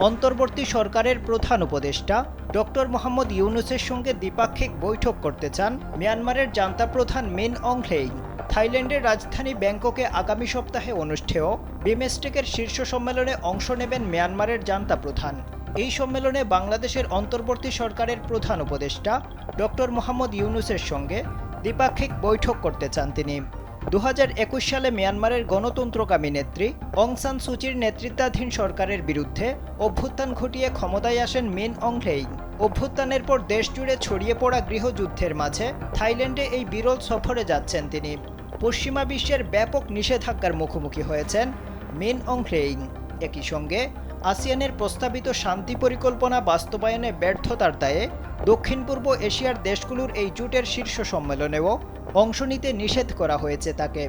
অন্তর্বর্তী সরকারের প্রধান উপদেষ্টা ডক্টর মোহাম্মদ ইউনূসের সঙ্গে দ্বিপাক্ষিক বৈঠক করতে চান মিয়ানমারের জান্তা প্রধান মিন অং হ্লেইং। থাইল্যান্ডের রাজধানী ব্যাংককে আগামী সপ্তাহে অনুষ্ঠেয় বিমস্টেকের শীর্ষ সম্মেলনে অংশ নেবেন মিয়ানমারের জান্তা প্রধান। এই সম্মেলনে বাংলাদেশের অন্তর্বর্তী সরকারের প্রধান উপদেষ্টা ডক্টর মোহাম্মদ ইউনূসের সঙ্গে দ্বিপাক্ষিক বৈঠক করতে চান তিনি। 2021 সালে মিয়ানমারের গণতন্ত্রকামী নেত্রী অং সান সুচির নেতৃত্বাধীন সরকারের বিরুদ্ধে অভ্যুত্থান ঘটিয়ে ক্ষমতায় আসেন মিন অং হ্লেইং। অভ্যুত্থানের পর দেশজুড়ে ছড়িয়ে পড়া গৃহযুদ্ধের মাঝে থাইল্যান্ডে এই বিরল সফরে যাচ্ছেন তিনি। পশ্চিমা বিশ্বের ব্যাপক নিষেধাজ্ঞার মুখোমুখি হয়েছেন মিন অং হ্লেইং। একই সঙ্গে আসিয়ানের প্রস্তাবিত শান্তি পরিকল্পনা বাস্তবায়নে ব্যর্থতার দায়ে দক্ষিণ পূর্ব এশিয়ার দেশগুলোর এই জোটের শীর্ষ সম্মেলনেও অংশ নিতে নিষেধ করা হয়েছে তাকে।